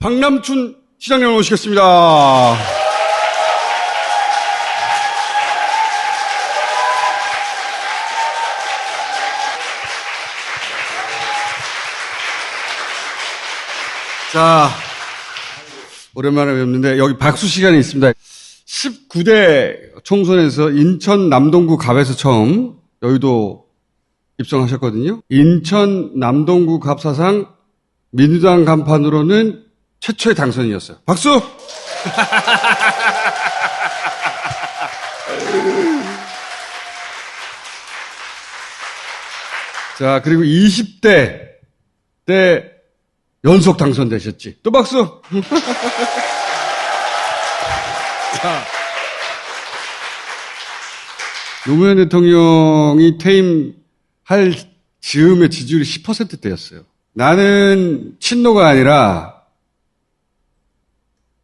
박남춘 시장님 모시겠습니다. 자, 오랜만에 뵙는데 여기 박수 시간이 있습니다. 19대 총선에서 인천 남동구 갑에서 처음 여의도 입성하셨거든요. 인천 남동구 갑 사상 민주당 간판으로는 최초의 당선이었어요. 박수! 자, 그리고 20대 때 연속 당선되셨지. 또 박수! 자, 노무현 대통령이 퇴임할 즈음에 지지율이 10%대였어요. 나는 친노가 아니라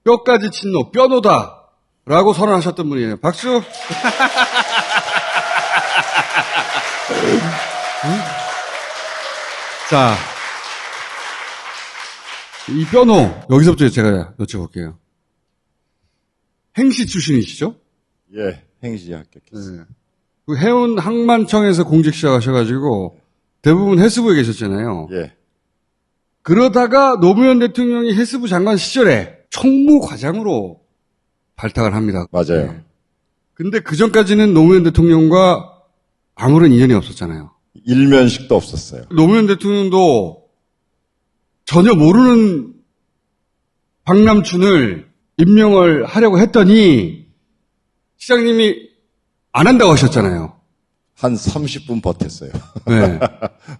뼈까지 친노, 뼈노다 라고 선언하셨던 분이에요. 박수! 자, 이 뼈노, 여기서부터 제가 여쭤볼게요. 행시 출신이시죠? 예, 행시 합격했어요. 네. 그 해운 항만청에서 공직 시작하셔가지고 대부분 해수부에 계셨잖아요. 예. 그러다가 노무현 대통령이 해수부 장관 시절에 총무과장으로 발탁을 합니다. 맞아요. 네. 근데 그 전까지는 노무현 대통령과 아무런 인연이 없었잖아요. 일면식도 없었어요. 노무현 대통령도 전혀 모르는 박남춘을 임명을 하려고 했더니 시장님이 안 한다고 하셨잖아요. 한 30분 버텼어요. 네.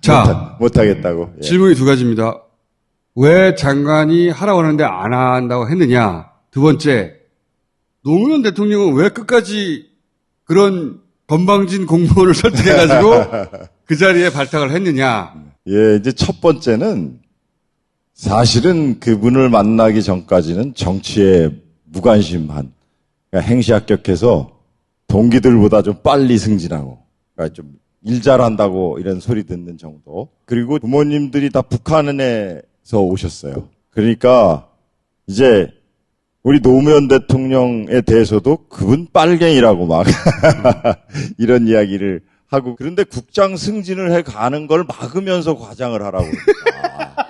자, 못하겠다고. 예. 질문이 두 가지입니다. 왜 장관이 하라고 하는데 안 한다고 했느냐? 두 번째, 노무현 대통령은 왜 끝까지 그런 건방진 공무원을 설득해가지고 그 자리에 발탁을 했느냐? 예, 이제 첫 번째는 사실은 그분을 만나기 전까지는 정치에 무관심한, 그러니까 행시 합격해서 동기들보다 좀 빨리 승진하고, 그러니까 좀 일 잘한다고 이런 소리 듣는 정도. 그리고 부모님들이 다 북한에서 오셨어요. 그러니까 이제 우리 노무현 대통령에 대해서도 그분 빨갱이라고 막 이런 이야기를 하고, 그런데 국장 승진을 해 가는 걸 막으면서 과장을 하라고 그러니까.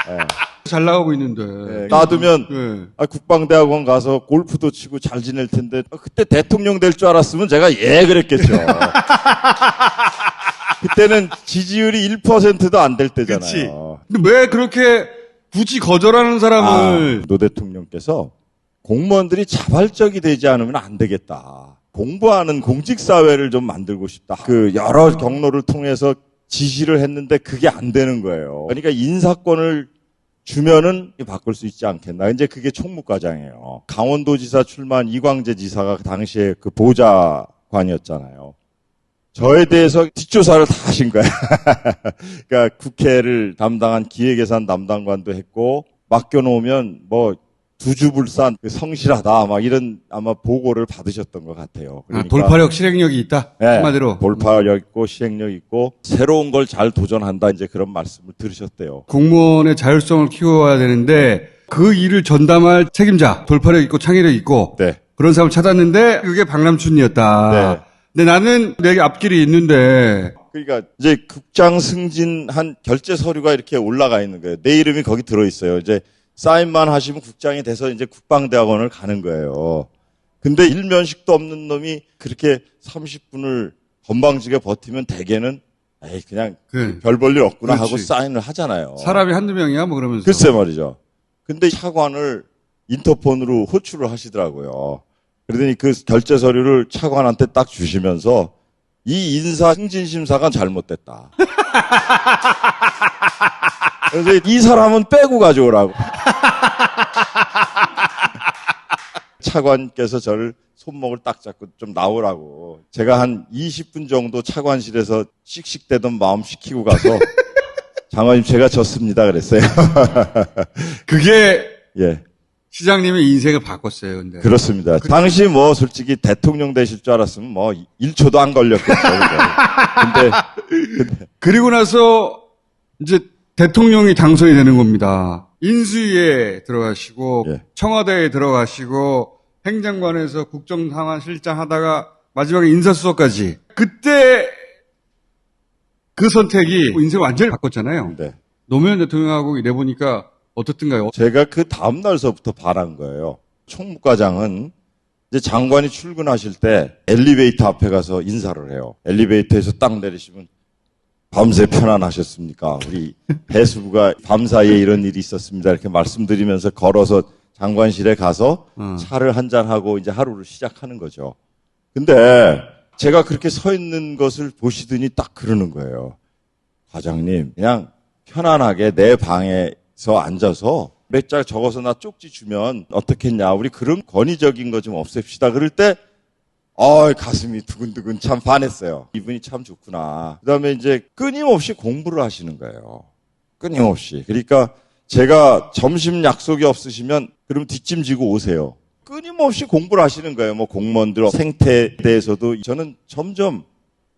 예. 예. 잘 나가고 있는데. 예. 놔두면 네. 국방대학원 가서 골프도 치고 잘 지낼 텐데 그때 대통령 될 줄 알았으면 제가 예 그랬겠죠. 그때는 지지율이 1%도 안 될 때잖아요. 그치. 근데 왜 그렇게 굳이 거절하는 사람을. 노 대통령께서 공무원들이 자발적이 되지 않으면 안 되겠다. 공부하는 공직사회를 좀 만들고 싶다. 그 여러 경로를 통해서 지시를 했는데 그게 안 되는 거예요. 그러니까 인사권을 주면은 바꿀 수 있지 않겠나. 이제 그게 총무과장이에요. 강원도지사 출마한 이광재 지사가 그 당시에 그 보좌관이었잖아요. 저에 대해서 뒷조사를 다 하신 거예요. 그러니까 국회를 담당한 기획예산 담당관도 했고, 맡겨놓으면 뭐 두주불산 성실하다 막 이런 아마 보고를 받으셨던 것 같아요. 그러니까 돌파력, 실행력이 있다. 네, 한마디로. 돌파력 있고 실행력 있고 새로운 걸 잘 도전한다 이제 그런 말씀을 들으셨대요. 공무원의 자율성을 키워야 되는데 그 일을 전담할 책임자, 돌파력 있고 창의력 있고 네. 그런 사람을 찾았는데 그게 박남춘이었다. 네. 근데 나는 내 앞길이 있는데. 그러니까 이제 국장 승진한 결재 서류가 이렇게 올라가 있는 거예요. 내 이름이 거기 들어 있어요. 이제 사인만 하시면 국장이 돼서 이제 국방대학원을 가는 거예요. 근데 일면식도 없는 놈이 그렇게 30분을 건방지게 버티면 대개는 에이 그냥 별 볼 일 없구나 그렇지. 하고 사인을 하잖아요. 사람이 한두 명이야 뭐 그러면서. 글쎄 말이죠. 근데 차관을 인터폰으로 호출을 하시더라고요. 그러더니 그 결재 서류를 차관한테 딱 주시면서 이 인사 승진심사가 잘못됐다. 그래서 이 사람은 빼고 가져오라고. 차관께서 저를 손목을 딱 잡고 좀 나오라고. 제가 한 20분 정도 차관실에서 씩씩대던 마음 식히고 가서 장관님 제가 졌습니다 그랬어요. 그게 예. 시장님의 인생을 바꿨어요. 근데. 그렇습니다. 당시 뭐 솔직히 대통령 되실 줄 알았으면 뭐 1초도 안 걸렸겠죠. 근데 그리고 나서 이제 대통령이 당선이 되는 겁니다. 인수위에 들어가시고 예. 청와대에 들어가시고 행정관에서 국정상황실장 하다가 마지막에 인사수석까지. 그때 그 선택이 인생을 완전히 바꿨잖아요. 네. 노무현 대통령하고 일해 보니까 어떻든가요? 제가 그 다음 날서부터 바란 거예요. 총무과장은 이제 장관이 출근하실 때 엘리베이터 앞에 가서 인사를 해요. 엘리베이터에서 딱 내리시면 밤새 편안하셨습니까? 우리 배수부가 밤사이에 이런 일이 있었습니다. 이렇게 말씀드리면서 걸어서 장관실에 가서 차를 한잔하고 이제 하루를 시작하는 거죠. 근데 제가 그렇게 서 있는 것을 보시더니 딱 그러는 거예요. 과장님, 그냥 편안하게 내 방에서 앉아서 몇 장 적어서 나 쪽지 주면 어떻겠냐. 우리 그런 권위적인 거 좀 없앱시다. 그럴 때 가슴이 두근두근 참 반했어요. 이분이 참 좋구나. 그다음에 이제 끊임없이 공부를 하시는 거예요. 끊임없이. 그러니까 제가 점심 약속이 없으시면 그럼 뒷짐지고 오세요. 끊임없이 공부를 하시는 거예요. 뭐 공무원들 생태에 대해서도 저는 점점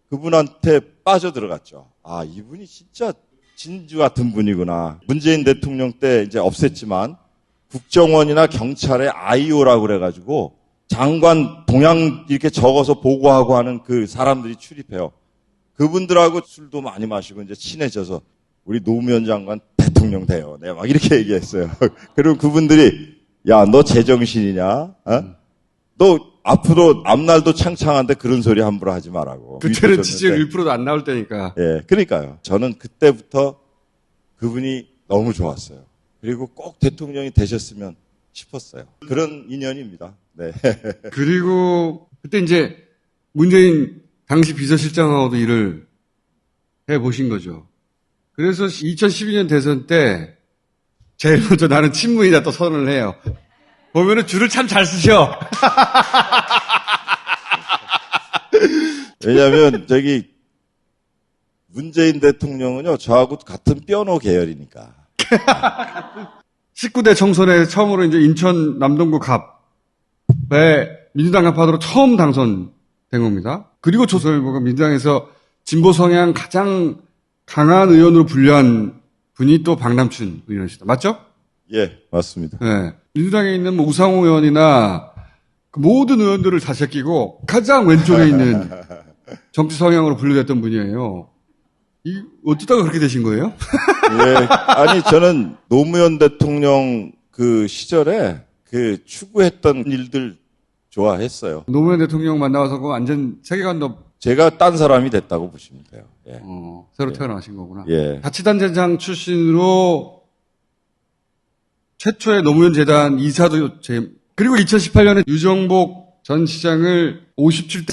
그분한테 빠져들어갔죠. 아, 이분이 진짜 진주 같은 분이구나. 문재인 대통령 때 이제 없앴지만 국정원이나 경찰의 IO라고 그래가지고 장관 동향 이렇게 적어서 보고하고 하는 그 사람들이 출입해요. 그분들하고 술도 많이 마시고 이제 친해져서 우리 노무현 장관 대통령 돼요. 내가 막 이렇게 얘기했어요. 그리고 그분들이 야, 너 제정신이냐? 어? 너 앞으로 앞날도 창창한데 그런 소리 함부로 하지 말라고. 그때는 지지율 1%도 안 나올 때니까. 예, 그러니까요. 저는 그때부터 그분이 너무 좋았어요. 그리고 꼭 대통령이 되셨으면 싶었어요. 그런 인연입니다. 네. 그리고 그때 이제 문재인 당시 비서실장하고도 일을 해보신 거죠. 그래서 2012년 대선 때 제일 먼저 나는 친문이다 또 선언을 해요. 보면은 줄을 참 잘 쓰셔. 왜냐하면 문재인 대통령은요 저하고 같은 뼈노 계열이니까. 19대 총선에 처음으로 이제 인천 남동구 갑에 민주당 간판으로 처음 당선된 겁니다. 그리고 조선일보가 민주당에서 진보 성향 가장 강한 의원으로 분류한 분이 또 박남춘 의원이시다. 맞죠? 예, 맞습니다. 네. 민주당에 있는 뭐 우상호 의원이나 그 모든 의원들을 다 제끼고 가장 왼쪽에 있는 정치 성향으로 분류됐던 분이에요. 어쩌다가 그렇게 되신 거예요? 예, 아니 저는 노무현 대통령 그 시절에 그 추구했던 일들 좋아했어요. 노무현 대통령 만나서 그 완전 세계관도 제가 딴 사람이 됐다고 보시면 돼요. 예. 새로 태어나신 거구나. 예. 자치단체장 출신으로 최초의 노무현 재단 이사도 그리고 2018년에 유정복 전 시장을 57대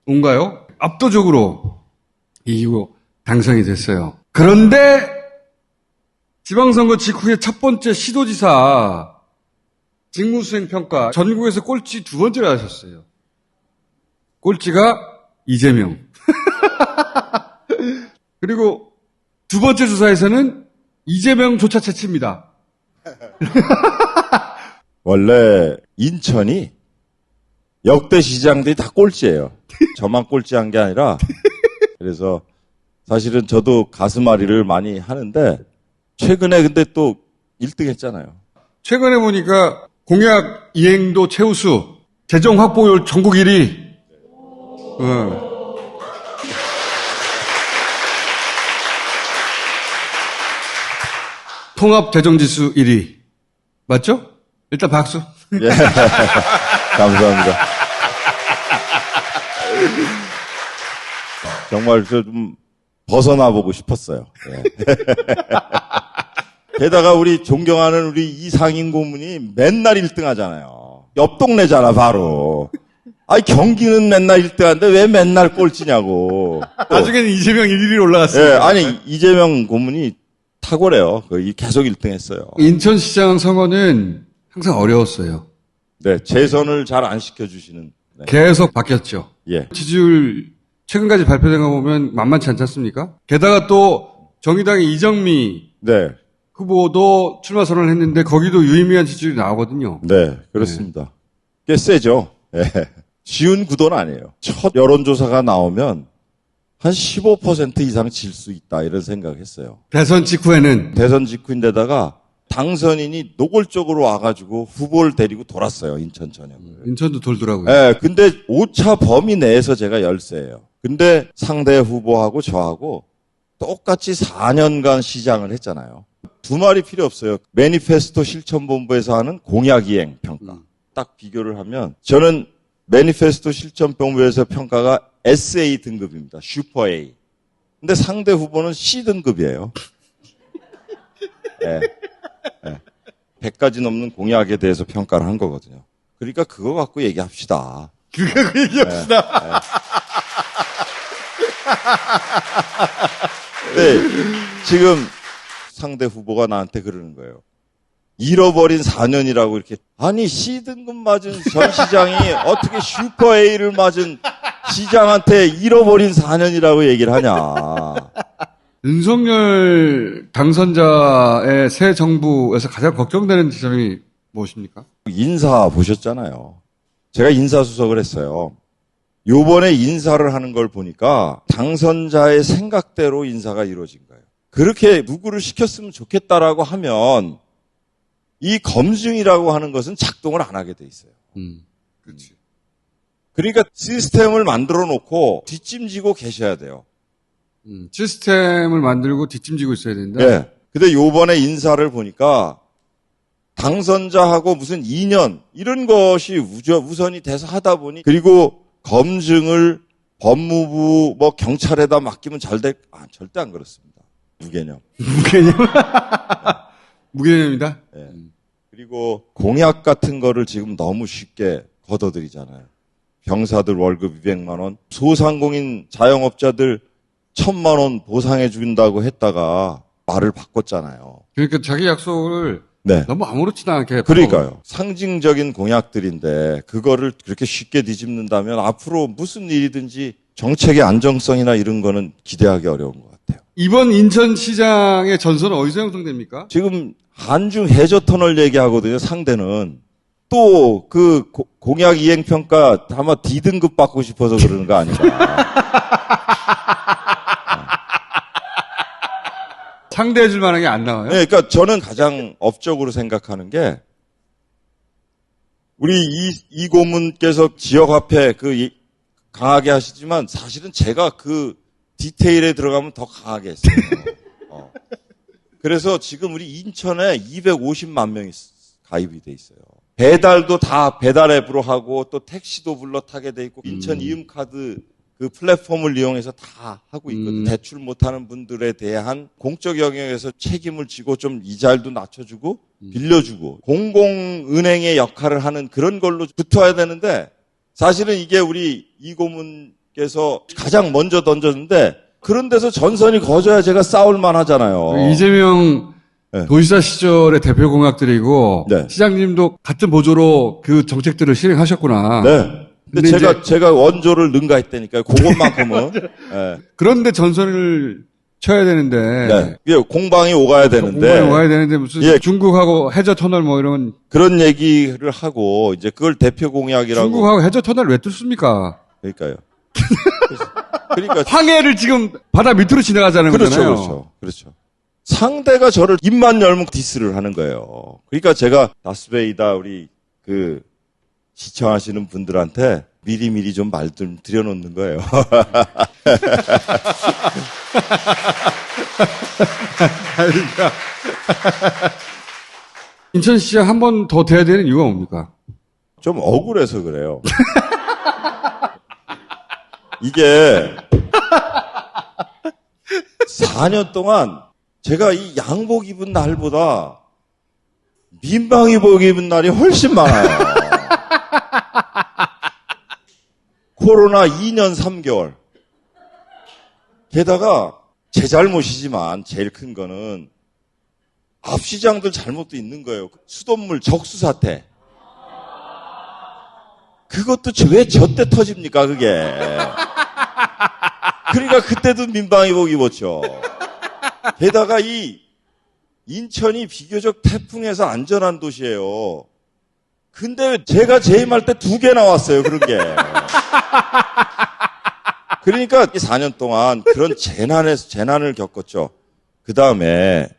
35인가요? 압도적으로 이기고 당선이 됐어요. 그런데 지방선거 직후에 첫 번째 시도지사 직무수행 평가 전국에서 꼴찌 두 번째를 하셨어요. 꼴찌가 이재명. 그리고 두 번째 조사에서는 이재명조차 채칩니다. 원래 인천이 역대 시장들이 다 꼴찌예요. 저만 꼴찌한 게 아니라 그래서 사실은 저도 가슴앓이를 많이 하는데 최근에 근데 또 1등 했잖아요. 최근에 보니까 공약 이행도 최우수, 재정 확보율 전국 1위. 통합 재정지수 1위. 맞죠? 일단 박수. 예. 감사합니다. 정말 좀 벗어나 보고 싶었어요. 예. 게다가 우리 존경하는 우리 이상인 고문이 맨날 1등 하잖아요. 옆 동네잖아, 바로. 아니, 경기는 맨날 1등 하는데 왜 맨날 꼴찌냐고. 나중에는 이재명 1위로 예, 올라갔어요. 아니, 이재명 고문이 탁월해요. 계속 1등 했어요. 인천시장 선거는 항상 어려웠어요. 네, 재선을 잘 안 시켜주시는. 네. 계속 바뀌었죠. 예. 지지율 최근까지 발표된 거 보면 만만치 않지 않습니까? 게다가 또 정의당의 이정미 네. 후보도 출마 선언을 했는데 거기도 유의미한 지지율이 나오거든요. 네, 그렇습니다. 꽤 세죠. 예. 쉬운 구도는 아니에요. 첫 여론조사가 나오면 한 15% 이상 질 수 있다 이런 생각을 했어요. 대선 직후에는 대선 직후인데다가 당선인이 노골적으로 와가지고 후보를 데리고 돌았어요. 인천 전역을. 인천도 돌더라고요. 예, 근데 오차 범위 내에서 제가 열세예요. 근데 상대 후보하고 저하고 똑같이 4년간 시장을 했잖아요. 두 말이 필요 없어요. 매니페스토 실천본부에서 하는 공약이행 평가. 딱 비교를 하면 저는 매니페스토 실천본부에서 평가가 SA 등급입니다. 슈퍼 A. 근데 상대 후보는 C 등급이에요. 네. 네. 100가지 넘는 공약에 대해서 평가를 한 거거든요. 그러니까 그거 갖고 얘기합시다. 그거 얘기합시다. 네. 지금 상대 후보가 나한테 그러는 거예요. 잃어버린 4년이라고 이렇게. 아니, C등급 맞은 전 시장이 어떻게 슈퍼 A를 맞은 시장한테 잃어버린 4년이라고 얘기를 하냐. 윤석열 당선자의 새 정부에서 가장 걱정되는 지점이 무엇입니까? 인사 보셨잖아요. 제가 인사수석을 했어요. 요번에 인사를 하는 걸 보니까 당선자의 생각대로 인사가 이루어진 거예요. 그렇게 누구를 시켰으면 좋겠다라고 하면 이 검증이라고 하는 것은 작동을 안 하게 돼 있어요. 그렇지. 그러니까 시스템을 만들어 놓고 뒷짐지고 계셔야 돼요. 시스템을 만들고 뒷짐지고 있어야 된다. 네. 근데 요번에 인사를 보니까 당선자하고 무슨 인연 이런 것이 우선이 돼서 하다 보니 그리고 검증을 법무부 뭐 경찰에다 맡기면 절대 안 그렇습니다. 무개념. 무개념? 무개념이다? 네. 그리고 공약 같은 거를 지금 너무 쉽게 걷어들이잖아요. 병사들 월급 200만 원, 소상공인 자영업자들 1,000만 원 보상해 준다고 했다가 말을 바꿨잖아요. 그러니까 자기 약속을 네. 너무 아무렇지도 않게. 그러니까요. 상징적인 공약들인데 그거를 그렇게 쉽게 뒤집는다면 앞으로 무슨 일이든지 정책의 안정성이나 이런 거는 기대하기 어려운 것 같아요. 이번 인천시장의 전선은 어디서 형성됩니까? 지금 한중 해저터널 얘기하거든요. 상대는. 또 그 공약 이행평가 아마 D등급 받고 싶어서 그러는 거 아닌가. 상대해줄 만한 게 안 나와요? 네, 그러니까 저는 가장 업적으로 생각하는 게 우리 이 고문께서 지역화폐 강하게 하시지만 사실은 제가 그 디테일에 들어가면 더 강하게 했어요. 그래서 지금 우리 인천에 250만 명이 가입이 돼 있어요. 배달도 다 배달 앱으로 하고 또 택시도 불러 타게 돼 있고 인천 이음카드 그 플랫폼을 이용해서 다 하고 있거든요. 대출 못하는 분들에 대한 공적 영역에서 책임을 지고 좀 이자율도 낮춰주고 빌려주고 공공은행의 역할을 하는 그런 걸로 붙어야 되는데 사실은 이게 우리 이 고문께서 가장 먼저 던졌는데 그런 데서 전선이 거져야 제가 싸울 만하잖아요. 이재명 네. 도지사 시절의 대표 공약들이고 네. 시장님도 같은 보조로 그 정책들을 실행하셨구나. 네. 근데 제가 원조를 능가했다니까요. 그것만큼은. 네. 그런데 전선을 쳐야 되는데. 네. 이게 공방이 오가야 되는데. 공방이 와야 되는데 무슨 예. 중국하고 해저 터널 뭐 이런. 그런 얘기를 하고 이제 그걸 대표 공약이라고. 중국하고 해저 터널 왜 뚫습니까? 그러니까요. 그러니까 황해를 지금 바다 밑으로 지나가자는 거잖아요. 그렇죠. 그렇죠. 상대가 저를 입만 열면 디스를 하는 거예요. 그러니까 제가 다스베이다 우리 시청하시는 분들한테 미리미리 좀 말 좀 드려놓는 거예요. 인천시장 한 번 더 돼야 되는 이유가 뭡니까? 좀 억울해서 그래요. 이게 4년 동안 제가 이 양복 입은 날보다 민방위복 입은 날이 훨씬 많아요. 코로나 2년 3개월. 게다가 제 잘못이지만 제일 큰 거는 앞시장들 잘못도 있는 거예요. 수돗물 적수 사태. 그것도 왜 저 때 터집니까, 그게. 그러니까 그때도 민방위복 입었죠. 게다가 이 인천이 비교적 태풍에서 안전한 도시예요. 근데 제가 재임할 때 2개 나왔어요, 그런 게. 그러니까 4년 동안 그런 재난을 겪었죠. 그 다음에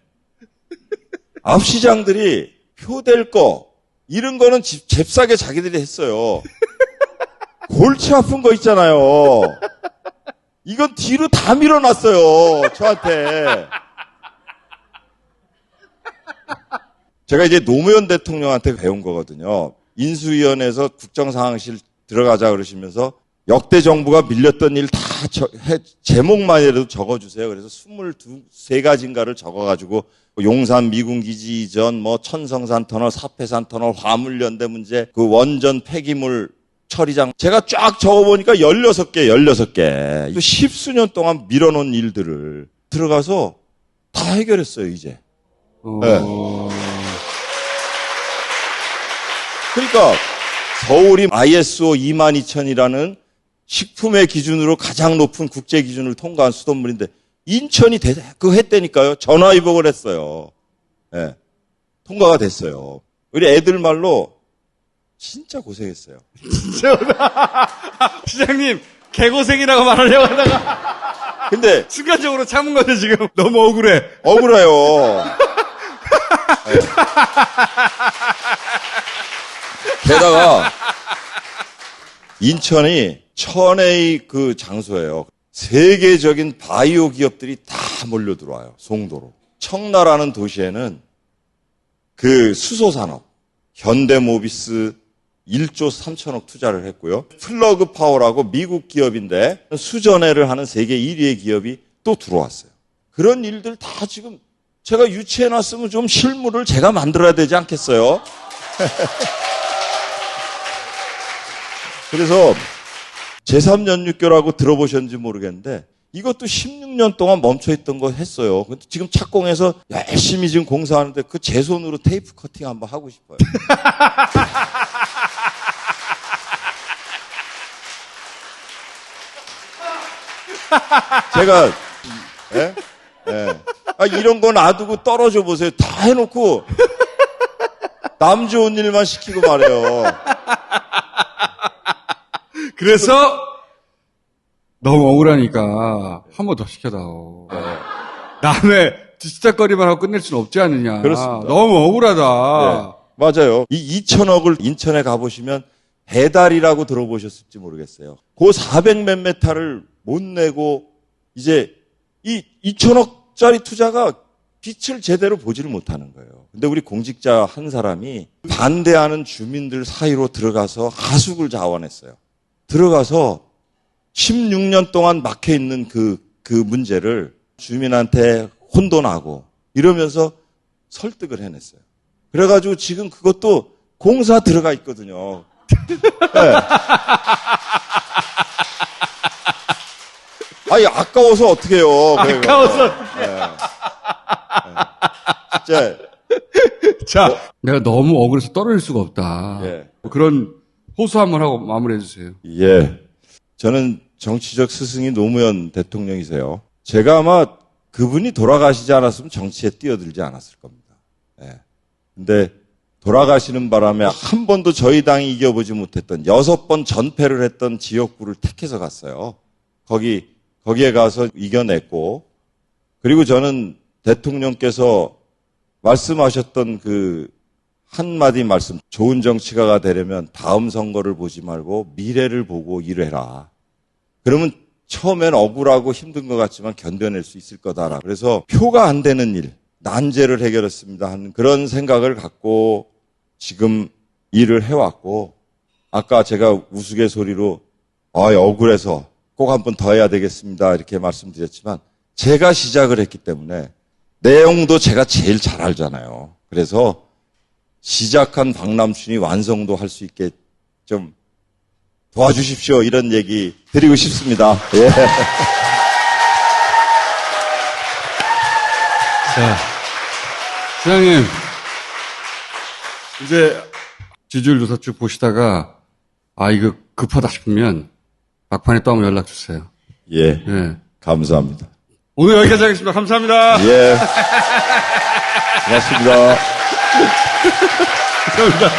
앞시장들이 표 될 거, 이런 거는 잽싸게 자기들이 했어요. 골치 아픈 거 있잖아요. 이건 뒤로 다 밀어놨어요. 저한테. 제가 이제 노무현 대통령한테 배운 거거든요. 인수위원회에서 국정상황실 들어가자 그러시면서 역대 정부가 밀렸던 일 다 제목만이라도 적어주세요. 그래서 23가지인가를 적어가지고 용산 미군기지 이전, 뭐 천성산 터널, 사패산 터널, 화물연대 문제, 그 원전 폐기물 처리장 제가 쫙 적어보니까 16개. 또 10수년 동안 밀어놓은 일들을 들어가서 다 해결했어요, 이제. 네. 그러니까 서울이 ISO 22000이라는 식품의 기준으로 가장 높은 국제 기준을 통과한 수돗물인데 인천이 그거 했다니까요. 전화위복을 했어요. 네. 통과가 됐어요. 우리 애들 말로 진짜 고생했어요. 진짜 시장님 개고생이라고 말하려고 하다가 근데 순간적으로 참은 거죠 지금. 너무 억울해. 억울해요. 네. 게다가 인천이 천혜의 그 장소예요. 세계적인 바이오 기업들이 다 몰려 들어와요. 송도로. 청라라는 도시에는 그 수소 산업, 현대모비스 1조 3천억 투자를 했고요. 플러그 파워라고 미국 기업인데 수전해를 하는 세계 1위의 기업이 또 들어왔어요. 그런 일들 다 지금 제가 유치해놨으면 좀 실물을 제가 만들어야 되지 않겠어요? 그래서 제3연육교라고 들어보셨는지 모르겠는데 이것도 16년 동안 멈춰있던 거 했어요. 근데 지금 착공해서 열심히 지금 공사하는데 그 제 손으로 테이프 커팅 한번 하고 싶어요. 제가 예? 예. 이런 거 놔두고 떨어져 보세요. 다 해놓고 남 좋은 일만 시키고 말해요. 그래서 너무 억울하니까 한 번 더 시켜다오. 네. 남의 뒤치다거리만 하고 끝낼 수는 없지 않느냐. 그렇습니다. 너무 억울하다. 네. 맞아요. 이 2천억을 인천에 가보시면 배달이라고 들어보셨을지 모르겠어요. 그 400몇 메타를 못 내고 이제 이 2천억짜리 투자가 빛을 제대로 보지를 못하는 거예요. 근데 우리 공직자 한 사람이 반대하는 주민들 사이로 들어가서 하숙을 자원했어요. 들어가서 16년 동안 막혀있는 그 문제를 주민한테 혼돈하고 이러면서 설득을 해냈어요. 그래가지고 지금 그것도 공사 들어가 있거든요. 네. 아니, 아까워서 어떡해요. 아까워서 네. 진짜. 자, 내가 너무 억울해서 떨어질 수가 없다. 예. 그런 호소 한번 하고 마무리해 주세요. 예. 저는 정치적 스승이 노무현 대통령이세요. 제가 아마 그분이 돌아가시지 않았으면 정치에 뛰어들지 않았을 겁니다. 예. 근데 돌아가시는 바람에 한 번도 저희 당이 이겨보지 못했던 6번 전패를 했던 지역구를 택해서 갔어요. 거기에 가서 이겨냈고, 그리고 저는 대통령께서 말씀하셨던 그 한마디 말씀, 좋은 정치가가 되려면 다음 선거를 보지 말고 미래를 보고 일해라. 그러면 처음엔 억울하고 힘든 것 같지만 견뎌낼 수 있을 거다라. 그래서 표가 안 되는 일, 난제를 해결했습니다 하는 그런 생각을 갖고 지금 일을 해왔고, 아까 제가 우스갯소리로 억울해서 꼭 한 번 더 해야 되겠습니다 이렇게 말씀드렸지만 제가 시작을 했기 때문에 내용도 제가 제일 잘 알잖아요. 그래서 시작한 박남춘이 완성도 할 수 있게 좀 도와주십시오 이런 얘기 드리고 싶습니다. 예. 자, 시장님, 이제 지지율 조사 쭉 보시다가, 이거 급하다 싶으면, 막판에 또 한번 연락 주세요. 예. 예. 감사합니다. 오늘 여기까지 하겠습니다. 감사합니다. 예. 고맙습니다. 감사합니다.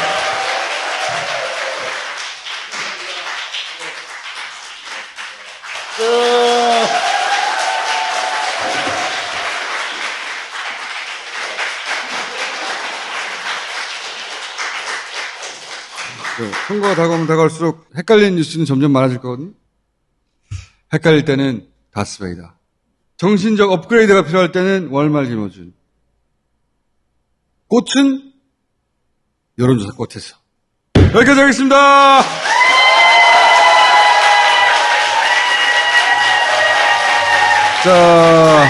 선거가 다가오면 다가올수록 헷갈리는 뉴스는 점점 많아질 거거든요. 헷갈릴 때는 다스베이다. 정신적 업그레이드가 필요할 때는 월말 김어준. 꽃은 여론조사 꽃에서. 여기까지 하겠습니다. 자,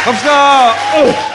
갑시다.